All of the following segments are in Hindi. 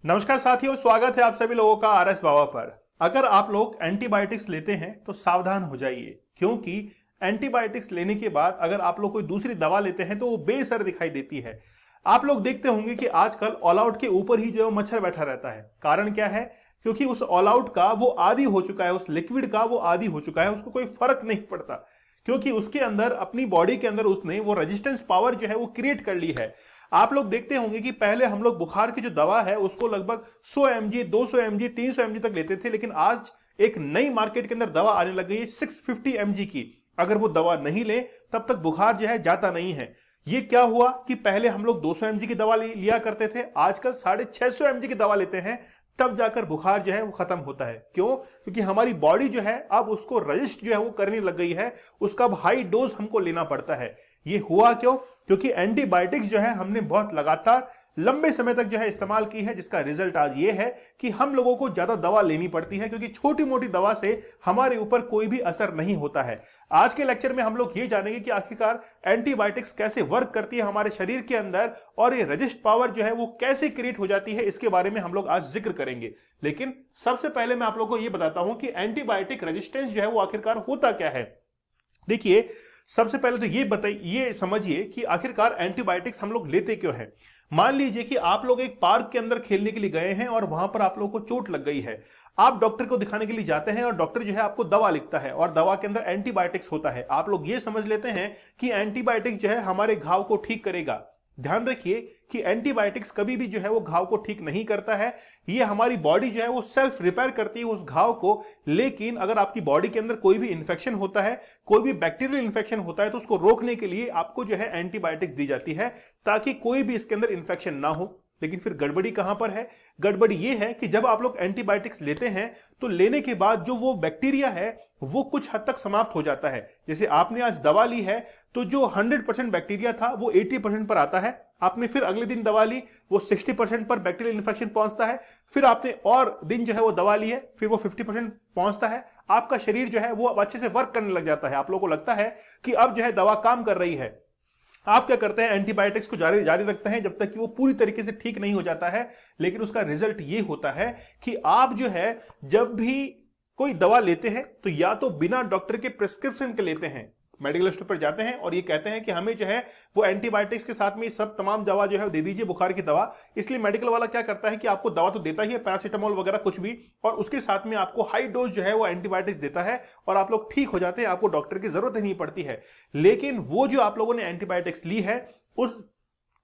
नमस्कार साथियों, स्वागत है आप सभी लोगों का आरएस बाबा पर। अगर आप लोग एंटीबायोटिक्स लेते हैं तो सावधान हो जाइए, क्योंकि एंटीबायोटिक्स लेने के बाद अगर आप लोग कोई दूसरी दवा लेते हैं तो वो बेअसर दिखाई देती है। आप लोग देखते होंगे कि आजकल ऑल आउट के ऊपर ही जो है मच्छर बैठा रहता है। कारण क्या है? क्योंकि उस ऑल आउट का वो आदी हो चुका है, उस लिक्विड का वो आदी हो चुका है, उसको कोई फर्क नहीं पड़ता, क्योंकि उसके अंदर अपनी बॉडी के अंदर उसने वो रेजिस्टेंस पावर जो है वो क्रिएट कर ली है। आप लोग देखते होंगे कि पहले हम लोग बुखार की जो दवा है उसको लगभग 100 mg, 200 mg, 300 mg तक लेते थे, लेकिन आज एक नई मार्केट के अंदर दवा आने लग गई है 650 mg की। अगर वो दवा नहीं ले तब तक बुखार जो है जाता नहीं है। ये क्या हुआ कि पहले हम लोग 200 mg की दवा लिया करते थे, आजकल 650 mg की दवा लेते हैं, तब जाकर बुखार जो है वो खत्म होता है। क्यों? क्योंकि हमारी बॉडी जो है अब उसको रजिस्ट जो है वो करने लग गई है, उसका अब हाई डोज हमको लेना पड़ता है। ये हुआ क्यों? क्योंकि एंटीबायोटिक्स जो है हमने बहुत लगातार लंबे समय तक जो है इस्तेमाल की है, जिसका रिजल्ट आज ये है कि हम लोगों को ज्यादा दवा लेनी पड़ती है, क्योंकि छोटी मोटी दवा से हमारे ऊपर कोई भी असर नहीं होता है। आज के लेक्चर में हम लोग ये जानेंगे कि आखिरकार एंटीबायोटिक्स कैसे वर्क करती है हमारे शरीर के अंदर, और ये रेजिस्ट पावर जो है वो कैसे क्रिएट हो जाती है, इसके बारे में हम लोग आज जिक्र करेंगे। लेकिन सबसे पहले मैं आप लोगों को ये बताता हूं कि एंटीबायोटिक रेजिस्टेंस जो है वो आखिरकार होता क्या है। देखिए, सबसे पहले तो ये समझिए कि आखिरकार एंटीबायोटिक्स हम लोग लेते क्यों हैं। मान लीजिए कि आप लोग एक पार्क के अंदर खेलने के लिए गए हैं और वहां पर आप लोगों को चोट लग गई है। आप डॉक्टर को दिखाने के लिए जाते हैं और डॉक्टर जो है आपको दवा लिखता है और दवा के अंदर एंटीबायोटिक्स होता है। आप लोग ये समझ लेते हैं कि एंटीबायोटिक्स जो है हमारे घाव को ठीक करेगा। ध्यान रखिए कि एंटीबायोटिक्स कभी भी जो है वो घाव को ठीक नहीं करता है। ये हमारी बॉडी जो है वो सेल्फ रिपेयर करती है उस घाव को। लेकिन अगर आपकी बॉडी के अंदर कोई भी इंफेक्शन होता है, कोई भी बैक्टीरियल इंफेक्शन होता है, तो उसको रोकने के लिए आपको जो है एंटीबायोटिक्स दी जाती है, ताकि कोई भी इसके अंदर इंफेक्शन ना हो। लेकिन फिर गड़बड़ी कहां पर है? गड़बड़ी ये है कि जब आप लोग एंटीबायोटिक्स लेते हैं तो लेने के बाद जो वो बैक्टीरिया है वो कुछ हद तक समाप्त हो जाता है। जैसे आपने आज दवा ली है तो जो 100% बैक्टीरिया था वो 80% पर आता है। आपने फिर अगले दिन दवा ली, वो 60% पर बैक्टीरियल इन्फेक्शन पहुंचता है। फिर आपने और दिन जो है वो दवा ली है, फिर वो 50% पहुंचता है। आपका शरीर जो है वो अब अच्छे से वर्क करने लग जाता है। आप लोगों को लगता है कि अब जो है दवा काम कर रही है। आप क्या करते हैं? एंटीबायोटिक्स को जारी रखते हैं जब तक कि वो पूरी तरीके से ठीक नहीं हो जाता है। लेकिन उसका रिजल्ट ये होता है कि आप जो है जब भी कोई दवा लेते हैं तो या तो बिना डॉक्टर के प्रिस्क्रिप्शन के लेते हैं, मेडिकल स्टोर पर जाते हैं और ये कहते हैं कि हमें जो है वो एंटीबायोटिक्स के साथ में सब तमाम दवा जो है दे दीजिए, बुखार की दवा। इसलिए मेडिकल वाला क्या करता है कि आपको दवा तो देता ही है, पैरासीटामोल वगैरह कुछ भी, और उसके साथ में आपको हाई डोज जो है वो एंटीबायोटिक्स देता है और आप लोग ठीक हो जाते हैं, आपको डॉक्टर की जरूरत ही नहीं पड़ती है। लेकिन वो जो आप लोगों ने एंटीबायोटिक्स ली है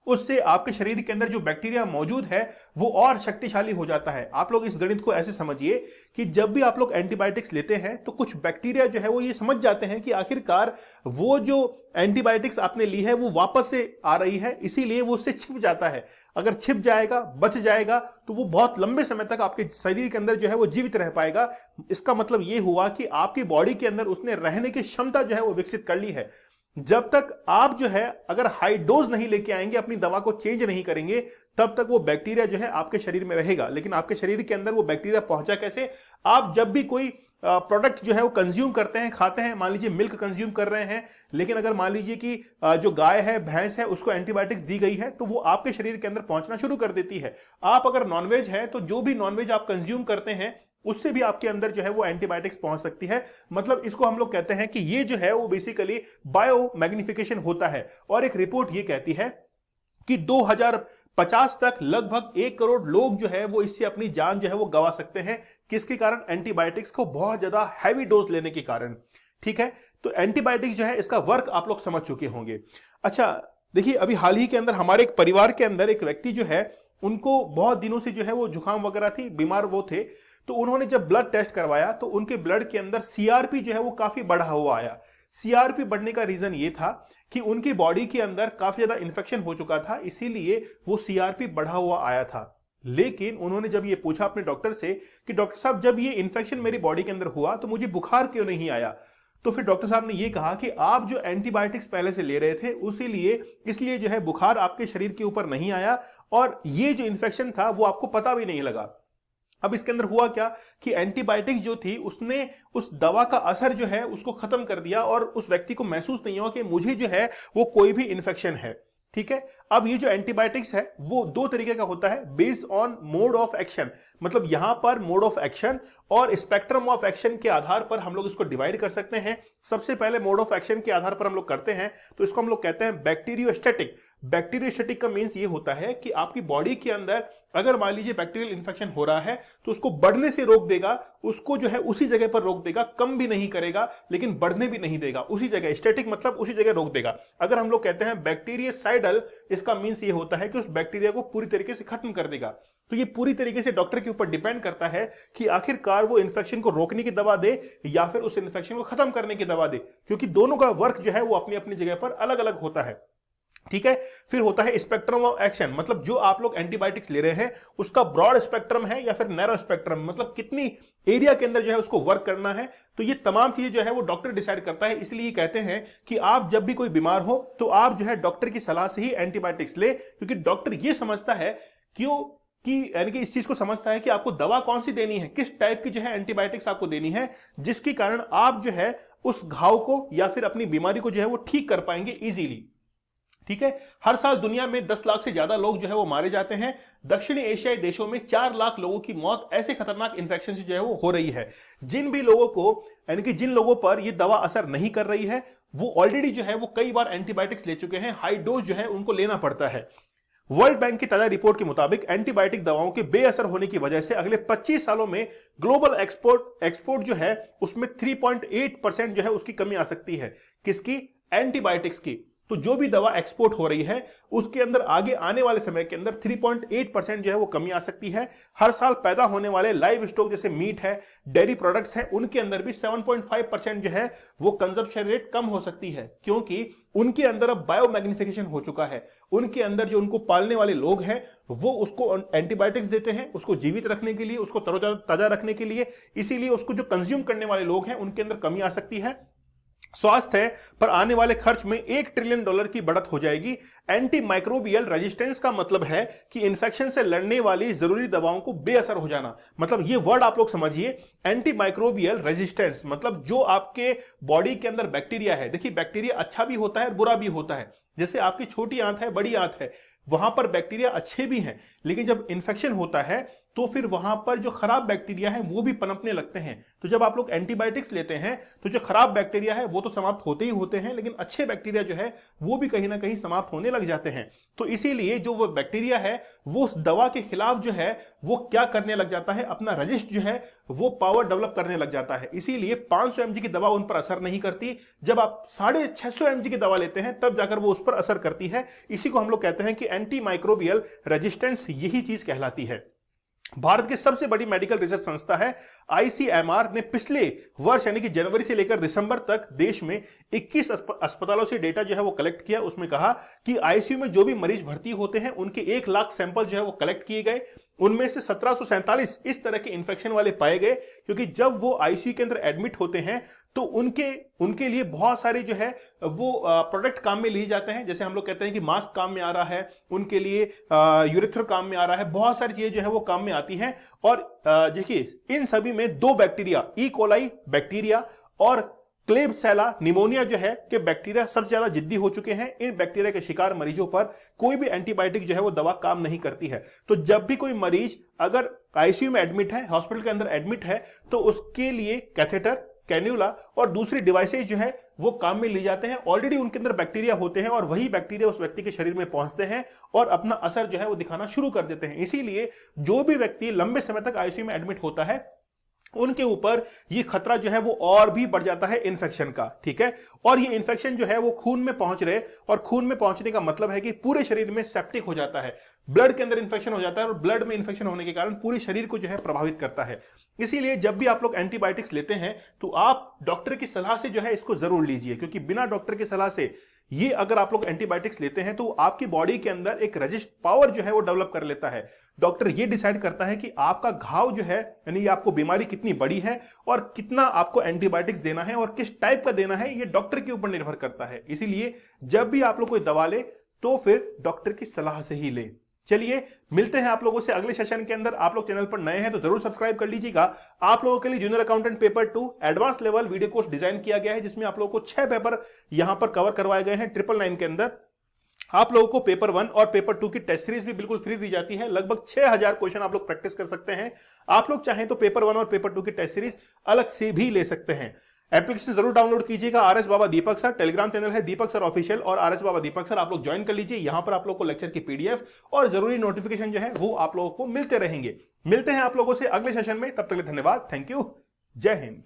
उससे आपके शरीर के अंदर जो बैक्टीरिया मौजूद है वो और शक्तिशाली हो जाता है। आप लोग इस गणित को ऐसे समझिए कि जब भी आप लोग एंटीबायोटिक्स लेते हैं तो कुछ बैक्टीरिया जो है वो ये समझ जाते हैं कि आखिरकार वो जो एंटीबायोटिक्स आपने ली है वो वापस से आ रही है, इसीलिए वो उससे छिप जाता है। अगर छिप जाएगा, बच जाएगा, तो वो बहुत लंबे समय तक आपके शरीर के अंदर जो है वो जीवित रह पाएगा। इसका मतलब ये हुआ कि आपकी बॉडी के अंदर उसने रहने की क्षमता जो है वो विकसित कर ली है। जब तक आप जो है अगर हाई डोज नहीं लेके आएंगे, अपनी दवा को चेंज नहीं करेंगे, तब तक वो बैक्टीरिया जो है आपके शरीर में रहेगा। लेकिन आपके शरीर के अंदर वो बैक्टीरिया पहुंचा कैसे? आप जब भी कोई प्रोडक्ट जो है वो कंज्यूम करते हैं, खाते हैं, मान लीजिए मिल्क कंज्यूम कर रहे हैं, लेकिन अगर मान लीजिए कि जो गाय है, भैंस है, उसको एंटीबायोटिक्स दी गई है तो वो आपके शरीर के अंदर पहुंचना शुरू कर देती है। आप अगर नॉनवेज है तो जो भी नॉनवेज आप कंज्यूम करते हैं उससे भी आपके अंदर जो है वो एंटीबायोटिक्स पहुंच सकती है। मतलब इसको हम लोग कहते हैं कि ये जो है वो बेसिकली बायो मैग्निफिकेशन होता है। और एक रिपोर्ट ये कहती है कि 2050 तक लगभग 1 करोड़ लोग जो है वो इससे अपनी जान जो है वो गंवा सकते हैं। किसके कारण? एंटीबायोटिक्स को बहुत ज्यादा हैवी डोज लेने के कारण। ठीक है, तो एंटीबायोटिक्स जो है इसका वर्क आप लोग समझ चुके होंगे। अच्छा, देखिए, अभी हाल ही के अंदर हमारे एक परिवार के अंदर एक व्यक्ति जो है उनको बहुत दिनों से जो है वो जुकाम वगैरह थी, बीमार वो थे। तो उन्होंने जब ब्लड टेस्ट करवाया तो उनके ब्लड के अंदर सीआरपी जो है वो काफी बढ़ा हुआ आया। सीआरपी बढ़ने का रीजन ये था कि उनकी बॉडी के अंदर काफी ज्यादा इन्फेक्शन हो चुका था, इसीलिए वो सीआरपी बढ़ा हुआ आया था। लेकिन उन्होंने जब ये पूछा अपने डॉक्टर से कि डॉक्टर साहब, जब ये इन्फेक्शन मेरी बॉडी के अंदर हुआ तो मुझे बुखार क्यों नहीं आया? तो फिर डॉक्टर साहब ने ये कहा कि आप जो एंटीबायोटिक्स पहले से ले रहे थे इसलिए जो है बुखार आपके शरीर के ऊपर नहीं आया, और ये जो इन्फेक्शन था वो आपको पता भी नहीं लगा। अब इसके अंदर हुआ क्या कि एंटीबायोटिक्स जो थी उसने उस दवा का असर जो है उसको खत्म कर दिया और उस व्यक्ति को महसूस नहीं हुआ कि मुझे जो है वो कोई भी इन्फेक्शन है। ठीक है। अब ये जो एंटीबायोटिक्स है वो दो तरीके का होता है, based on mode of action. मतलब यहां पर मोड ऑफ एक्शन और स्पेक्ट्रम ऑफ एक्शन के आधार पर हम लोग इसको डिवाइड कर सकते हैं। सबसे पहले मोड ऑफ एक्शन के आधार पर हम लोग करते हैं तो इसको हम लोग कहते हैं बैक्टीरियोस्टैटिक। बैक्टीरियोस्टैटिक का मीन्स ये होता है कि आपकी बॉडी के अंदर अगर मान लीजिए बैक्टीरियल इंफेक्शन हो रहा है तो उसको बढ़ने से रोक देगा, उसको जो है उसी जगह पर रोक देगा, कम भी नहीं करेगा लेकिन बढ़ने भी नहीं देगा, उसी जगह। स्टैटिक मतलब उसी जगह रोक देगा। अगर हम लोग कहते हैं बैक्टीरियासाइडल, इसका मीन्स ये होता है कि उस बैक्टीरिया को पूरी तरीके से खत्म कर देगा। तो ये पूरी तरीके से डॉक्टर के ऊपर डिपेंड करता है कि आखिरकार वो इन्फेक्शन को रोकने की दवा दे या फिर उस इन्फेक्शन को खत्म करने की दवा दे, क्योंकि दोनों का वर्क जो है वो अपनी अपनी जगह पर अलग अलग होता है। ठीक है। फिर होता है स्पेक्ट्रम ऑफ एक्शन, मतलब जो आप लोग एंटीबायोटिक्स ले रहे हैं उसका ब्रॉड स्पेक्ट्रम है या फिर नैरो स्पेक्ट्रम, मतलब कितनी एरिया के अंदर जो है उसको वर्क करना है। तो ये तमाम चीजें जो है वो डॉक्टर डिसाइड करता है। इसलिए कहते हैं कि आप जब भी कोई बीमार हो तो आप जो है डॉक्टर की सलाह से ही एंटीबायोटिक्स ले, क्योंकि डॉक्टर ये समझता है यानी कि इस चीज को समझता है कि आपको दवा कौन सी देनी है, किस टाइप की जो है एंटीबायोटिक्स आपको देनी है, जिसके कारण आप जो है उस घाव को या फिर अपनी बीमारी को जो है वो ठीक कर पाएंगे इजीली। ठीक है। हर साल दुनिया में 10 लाख से ज्यादा लोग जो है वो मारे जाते हैं। दक्षिणी एशियाई देशों में 4 लाख लोगों की मौत ऐसे खतरनाक इंफेक्शन से जो है वो हो रही है। जिन भी लोगों को यानी कि जिन लोगों पर ये दवा असर नहीं कर रही है वो ऑलरेडी जो है वो कई बार एंटीबायोटिक्स ले चुके हैं, हाई डोज जो है उनको लेना पड़ता है। वर्ल्ड बैंक की ताजा रिपोर्ट के मुताबिक एंटीबायोटिक दवाओं के बेअसर होने की वजह से अगले 25 सालों में ग्लोबल एक्सपोर्ट जो है उसमें 3.8% जो है उसकी कमी आ सकती है। किसकी? एंटीबायोटिक्स की। तो जो भी दवा एक्सपोर्ट हो रही है उसके अंदर आगे आने वाले समय के अंदर 3.8% जो है वो कमी आ सकती है। हर साल पैदा होने वाले लाइव स्टॉक जैसे मीट है, डेयरी प्रोडक्ट्स है, उनके अंदर भी 7.5% जो है वो कंजप्शन रेट कम हो सकती है, क्योंकि उनके अंदर अब बायोमैग्निफिकेशन हो चुका है। उनके अंदर जो उनको पालने वाले लोग हैं वो उसको एंटीबायोटिक्स देते हैं उसको जीवित रखने के लिए, उसको तरोताजा रखने के लिए। इसीलिए उसको जो कंज्यूम करने वाले लोग हैं उनके अंदर कमी आ सकती है। स्वास्थ्य पर आने वाले खर्च में $1 ट्रिलियन की बढ़त हो जाएगी। एंटी माइक्रोबियल रेजिस्टेंस का मतलब है कि इंफेक्शन से लड़ने वाली जरूरी दवाओं को बेअसर हो जाना। मतलब ये वर्ड आप लोग समझिए, एंटी माइक्रोबियल रेजिस्टेंस मतलब जो आपके बॉडी के अंदर बैक्टीरिया है। देखिए बैक्टीरिया अच्छा भी होता है और बुरा भी होता है। जैसे आपकी छोटी आंत है, बड़ी आंत है, वहां पर बैक्टीरिया अच्छे भी हैं, लेकिन जब इंफेक्शन होता है तो फिर वहां पर जो खराब बैक्टीरिया है वो भी पनपने लगते हैं। तो जब आप लोग एंटीबायोटिक्स लेते हैं तो जो खराब बैक्टीरिया है वो तो समाप्त होते ही होते हैं, लेकिन अच्छे बैक्टीरिया जो है वो भी कहीं ना कहीं समाप्त होने लग जाते हैं। तो इसीलिए जो वो बैक्टीरिया है वो उस दवा के खिलाफ जो है वो क्या करने लग जाता है, अपना रजिस्ट जो है वो पावर डेवलप करने लग जाता है। इसीलिए 500 mg की दवा उन पर असर नहीं करती। जब आप 650 mg की दवा लेते हैं तब जाकर वो उस पर असर करती है। इसी को हम लोग कहते हैं कि एंटी माइक्रोबियल रेजिस्टेंस, यही चीज कहलाती है। भारत की सबसे बड़ी मेडिकल रिसर्च संस्था है आईसीएमआर ने पिछले वर्ष यानी कि जनवरी से लेकर दिसंबर तक देश में 21 अस्पतालों से डेटा जो है वो कलेक्ट किया। उसमें कहा कि आईसीयू में जो भी मरीज भर्ती होते हैं उनके 1 लाख सैंपल जो है वो कलेक्ट किए गए। उनमें से 1747 इस तरह के इंफेक्शन वाले पाए गए, क्योंकि जब वो आईसीयू के अंदर एडमिट होते हैं तो उनके लिए बहुत सारे जो है वो प्रोडक्ट काम में लिए जाते हैं। जैसे हम लोग कहते हैं कि मास्क काम में आ रहा है, उनके लिए यूरेथ्र काम में आ रहा है, बहुत सारी चीजें जो है वो काम में आती हैं। और देखिए इन सभी में 2 बैक्टीरिया, ई कोलाई बैक्टीरिया और क्लेबसेला निमोनिया जो है कि बैक्टीरिया सबसे ज्यादा जिद्दी हो चुके हैं। इन बैक्टीरिया के शिकार मरीजों पर कोई भी एंटीबायोटिक जो है वो दवा काम नहीं करती है। तो जब भी कोई मरीज अगर आईसीयू में एडमिट है, हॉस्पिटल के अंदर एडमिट है, तो उसके लिए कैथेटर, कैन्यूला और दूसरी डिवाइसेज जो है वो काम में ले जाते हैं। ऑलरेडी उनके अंदर बैक्टीरिया होते हैं और वही बैक्टीरिया उस व्यक्ति के शरीर में पहुंचते हैं और अपना असर जो है वो दिखाना शुरू कर देते हैं। इसीलिए जो भी व्यक्ति लंबे समय तक आईसीयू में एडमिट होता है उनके ऊपर ये खतरा जो है वो और भी बढ़ जाता है इन्फेक्शन का। ठीक है। और ये इन्फेक्शन जो है वो खून में पहुंच रहे, और खून में पहुंचने का मतलब है कि पूरे शरीर में सेप्टिक हो जाता है, ब्लड के अंदर इन्फेक्शन हो जाता है, और ब्लड में इन्फेक्शन होने के कारण पूरे शरीर को जो है प्रभावित करता है। इसीलिए जब भी आप लोग एंटीबायोटिक्स लेते हैं तो आप डॉक्टर की सलाह से जो है इसको जरूर लीजिए, क्योंकि बिना डॉक्टर की सलाह से ये अगर आप लोग एंटीबायोटिक्स लेते हैं तो आपकी बॉडी के अंदर एक रजिस्ट पावर जो है वो डेवलप कर लेता है। डॉक्टर ये डिसाइड करता है कि आपका घाव जो है यानी आपको बीमारी कितनी बड़ी है और कितना आपको एंटीबायोटिक्स देना है और किस टाइप का देना है, ये डॉक्टर के ऊपर निर्भर करता है। इसीलिए जब भी आप लोग कोई दवा ले तो फिर डॉक्टर की सलाह से ही ले। चलिए मिलते हैं आप लोगों से अगले सेशन के अंदर। आप लोग चैनल पर नए हैं तो जरूर सब्सक्राइब कर लीजिएगा। आप लोगों के लिए junior accountant paper 2 advance level video course design किया गया है, जिसमें आप लोगों को 6 पेपर यहां पर कवर करवाए गए हैं 999 के अंदर। आप लोगों को पेपर 1 और पेपर 2 की टेस्ट सीरीज भी बिल्कुल फ्री दी जाती है। लगभग 6000 क्वेश्चन आप लोग प्रैक्टिस कर सकते हैं। आप लोग चाहें तो पेपर 1 और पेपर 2 की टेस्ट सीरीज अलग से भी ले सकते हैं। एप्लीकेशन जरूर डाउनलोड कीजिएगा। आरएस बाबा दीपक सर, टेलीग्राम चैनल है दीपक सर ऑफिशियल और आरएस बाबा दीपक सर, आप लोग ज्वाइन कर लीजिए। यहां पर आप लोग को लेक्चर की पीडीएफ और जरूरी नोटिफिकेशन जो है वो आप लोगों को मिलते रहेंगे। मिलते हैं आप लोगों से अगले सेशन में, तब तक के लिए धन्यवाद। Thank you. जय हिंद।